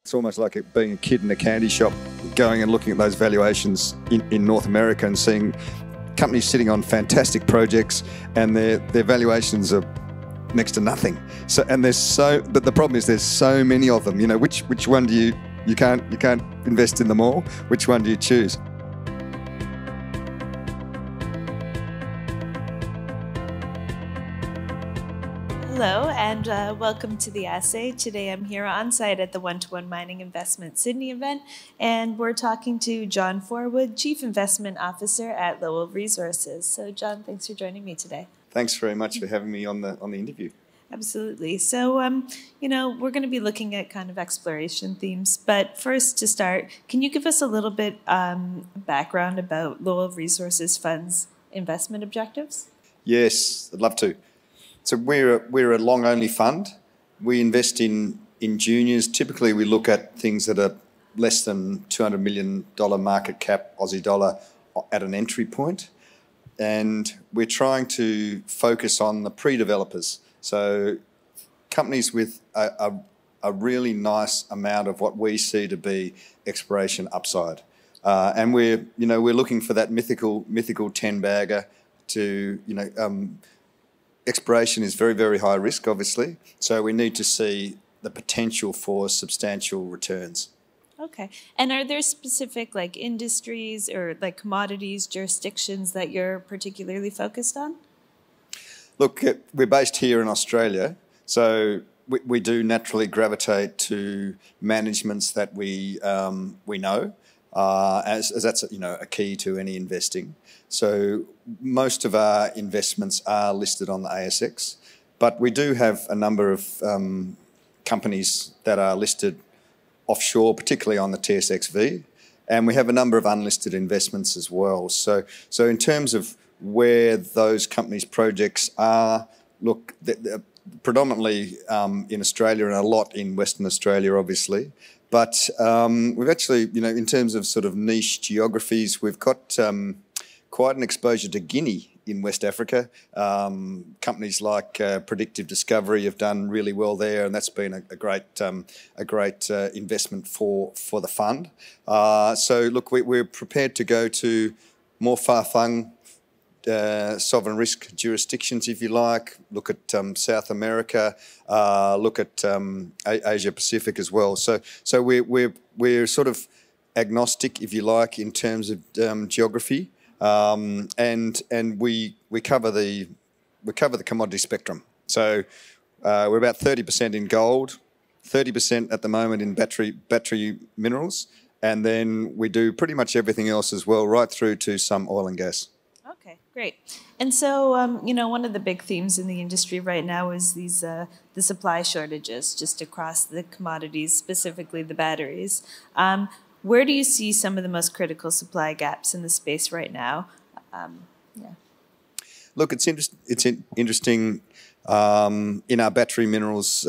It's almost like being a kid in a candy shop, going and looking at those valuations in North America and seeing companies sitting on fantastic projects and their valuations are next to nothing. So, and but the problem is there's so many of them. You know, which one do you can't invest in them all? Which one do you choose? Hello and welcome to the Assay. Today I'm here on site at the One-to-One Mining Investment Sydney event, and we're talking to John Forwood, Chief Investment Officer at Lowell Resources. So John, thanks for joining me today. Thanks very much for having me on the interview. Absolutely. So, you know, we're going to be looking at kind of exploration themes, but first to start, can you give us a little bit background about Lowell Resources Fund's investment objectives? Yes, I'd love to. So we're a long-only fund. We invest in juniors. Typically, we look at things that are less than $200 million market cap Aussie dollar at an entry point. And we're trying to focus on the pre-developers. So companies with a really nice amount of what we see to be exploration upside. And we're looking for that mythical 10-bagger to, exploration is very, very high risk, obviously. So we need to see the potential for substantial returns. Okay. And are there specific industries or commodities, jurisdictions that you're particularly focused on? Look, we're based here in Australia, so we do naturally gravitate to managements that we know, as that's a key to any investing. So most of our investments are listed on the ASX, but we do have a number of companies that are listed offshore, particularly on the TSXV, and we have a number of unlisted investments as well. So in terms of where those companies' projects are, look, they're predominantly in Australia and a lot in Western Australia, obviously. But we've actually, in terms of sort of niche geographies, we've got quite an exposure to Guinea in West Africa. Companies like Predictive Discovery have done really well there, and that's been a great investment for the fund. So look, we're prepared to go to more far-flung sovereign risk jurisdictions, if you like. Look at South America. Look at Asia Pacific as well. So we're sort of agnostic, if you like, in terms of geography. And we cover the commodity spectrum. So we're about 30% in gold, 30% at the moment in battery minerals, and then we do pretty much everything else as well, right through to some oil and gas. Okay, great. And so one of the big themes in the industry right now is the supply shortages just across the commodities, specifically the batteries. Where do you see some of the most critical supply gaps in the space right now? Look, it's interesting. In our battery minerals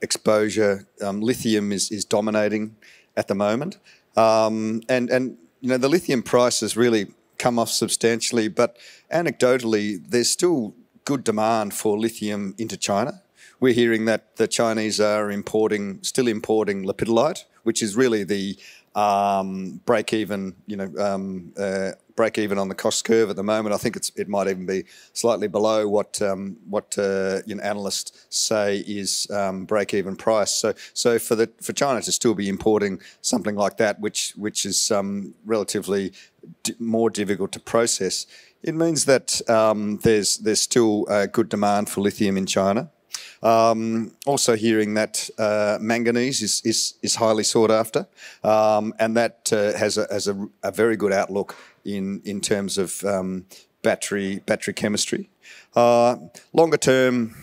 exposure, lithium is dominating at the moment, and the lithium price has really come off substantially. But anecdotally, there's still good demand for lithium into China. We're hearing that the Chinese are still importing lepidolite, which is really the break even on the cost curve at the moment. I think it might even be slightly below what analysts say is break even price. So for China to still be importing something like that, which is relatively more difficult to process, it means that there's still good demand for lithium in China. Also hearing that manganese is highly sought after, and that has a very good outlook in terms of battery chemistry. Longer term,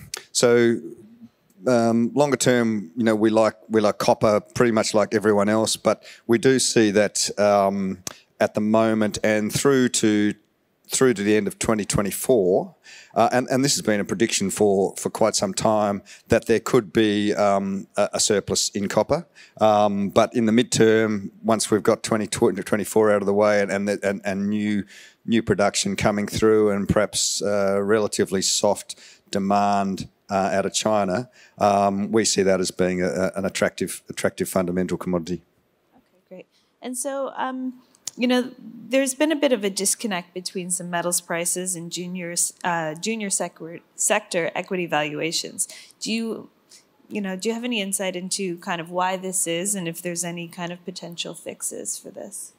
we like copper pretty much like everyone else, but we do see that at the moment and through to the end of 2024, and this has been a prediction for quite some time, that there could be a surplus in copper. But in the midterm, once we've got 2024 out of the way and new production coming through and perhaps relatively soft demand out of China, we see that as being an attractive fundamental commodity. Okay, great. And so, you know, there's been a bit of a disconnect between some metals prices and junior sector equity valuations. Do you have any insight into kind of why this is, and if there's any kind of potential fixes for this?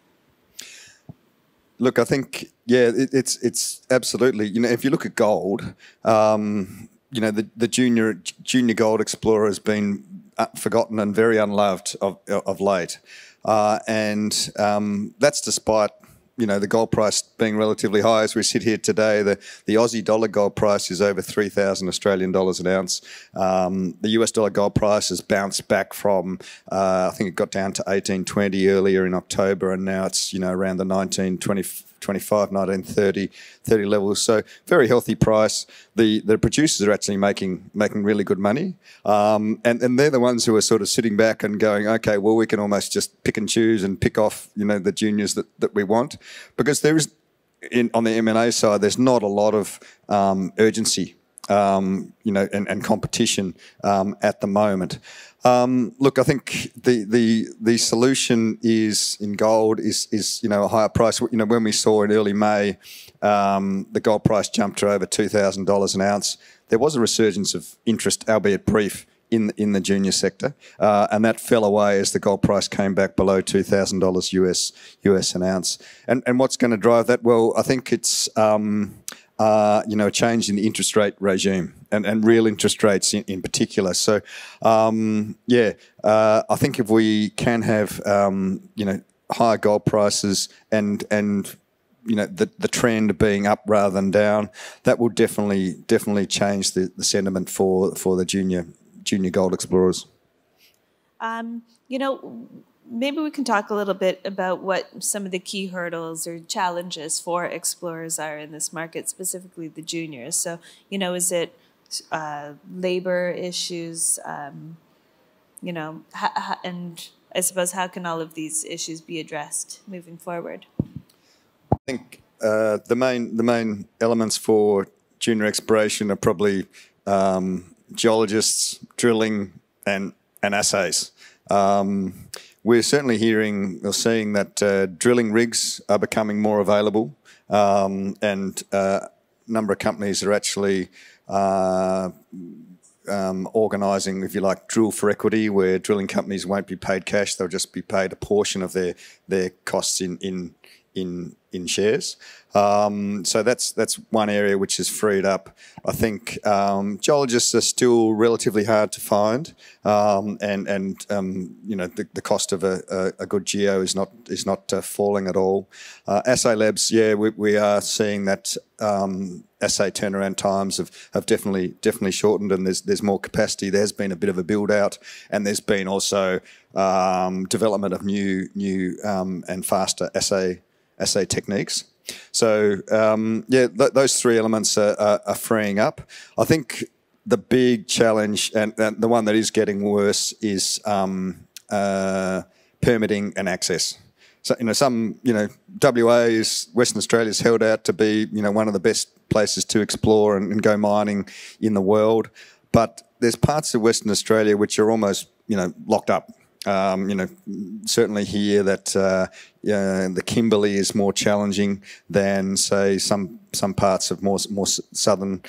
Look, I think, yeah, it's absolutely, you know, if you look at gold, you know, the junior gold explorer has been forgotten and very unloved of late. And that's despite, you know, the gold price being relatively high. As we sit here today, the Aussie dollar gold price is over 3,000 Australian dollars an ounce. The US dollar gold price has bounced back from, I think it got down to 18.20 earlier in October, and now it's, you know, around the 19.30 levels. So very healthy price. The producers are actually making really good money, and they're the ones who are sort of sitting back and going, okay, well, we can almost just pick and choose and pick off, you know, the juniors that we want, because there is, on the M&A side, there's not a lot of urgency, you know, and competition at the moment. Look, I think the solution is in gold is you know, a higher price. You know, when we saw in early May, the gold price jumped to over $2,000 an ounce, there was a resurgence of interest, albeit brief, in the junior sector, and that fell away as the gold price came back below $2,000 US an ounce. And what's going to drive that? Well, I think it's you know, a change in the interest rate regime, and real interest rates in particular. So, yeah, I think if we can have, you know, higher gold prices and you know, the trend being up rather than down, that will definitely change the sentiment for the junior gold explorers. You know, maybe we can talk a little bit about what some of the key hurdles or challenges for explorers are in this market, specifically the juniors. So, you know, is it labor issues, you know, and I suppose how can all of these issues be addressed moving forward? I think the main elements for junior exploration are probably geologists, drilling, and assays. We're certainly hearing or seeing that drilling rigs are becoming more available, and a number of companies are actually organising, if you like, drill for equity, where drilling companies won't be paid cash; they'll just be paid a portion of their costs in shares. So that's one area which is freed up. I think geologists are still relatively hard to find, and you know, the cost of a good geo is not falling at all. Assay labs, yeah, we are seeing that assay turnaround times have definitely shortened, and there's more capacity. There's been a bit of a build out, and there's been also development of new and faster assay techniques. So, yeah, those three elements are freeing up. I think the big challenge, and the one that is getting worse, is permitting and access. So, you know, WA Western Australia is held out to be, you know, one of the best places to explore and go mining in the world. But there's parts of Western Australia which are almost, you know, locked up. You know, certainly here that the Kimberley is more challenging than, say, some parts of more southern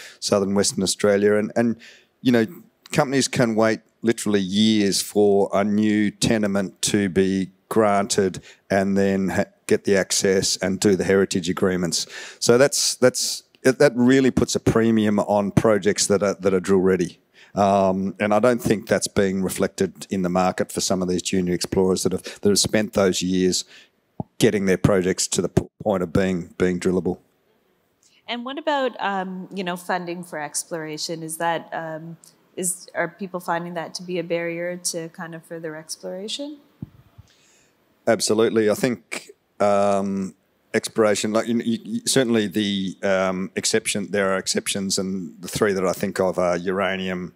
Western Australia, and you know, companies can wait literally years for a new tenement to be granted, and then get the access and do the heritage agreements. So that really puts a premium on projects that are drill ready. And I don't think that's being reflected in the market for some of these junior explorers that have spent those years getting their projects to the point of being drillable. And what about you know, funding for exploration? Is that are people finding that to be a barrier to kind of further exploration? Absolutely, I think. Exploration, like certainly the there are exceptions, and the three that I think of are uranium,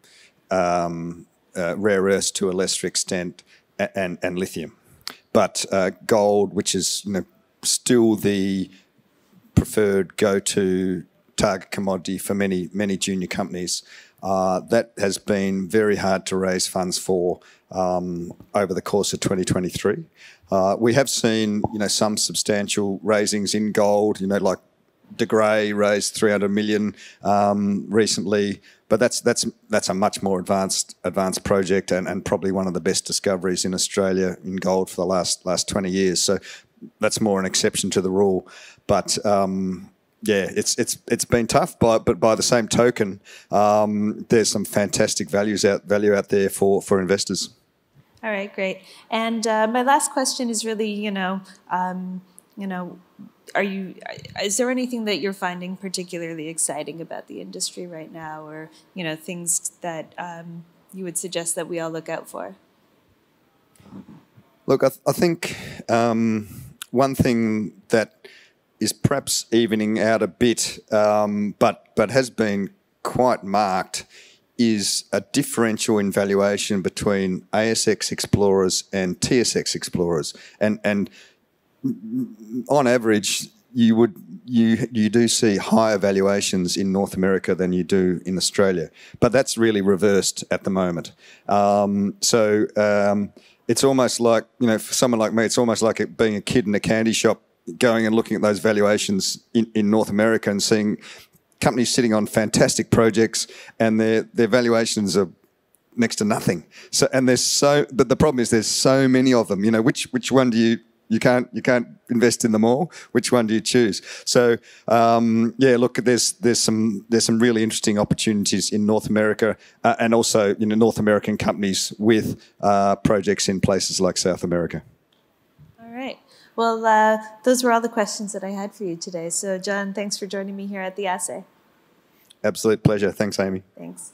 rare earths to a lesser extent, and lithium. But gold, which is, you know, still the preferred go-to target commodity for many junior companies, that has been very hard to raise funds for over the course of 2023. We have seen, some substantial raisings in gold, like De Grey raised 300 million recently, but that's a much more advanced project and probably one of the best discoveries in Australia in gold for the last 20 years. So that's more an exception to the rule. But it's been tough, but by the same token, there's some fantastic value out there for investors. All right, great. And my last question is really, is there anything that you're finding particularly exciting about the industry right now, or things that you would suggest that we all look out for? Look, I think one thing that is perhaps evening out a bit, but has been quite marked, is a differential in valuation between ASX explorers and TSX explorers, and on average, you do see higher valuations in North America than you do in Australia, but that's really reversed at the moment. It's almost like, for someone like me, it's almost like being a kid in a candy shop, going and looking at those valuations in North America and seeing companies sitting on fantastic projects and their valuations are next to nothing. So, but the problem is there's so many of them. Which one do you can't invest in them all? Which one do you choose? So look, there's some really interesting opportunities in North America and also North American companies with projects in places like South America. All right. Well, those were all the questions that I had for you today. So, John, thanks for joining me here at the Assay. Absolute pleasure. Thanks, Amy. Thanks.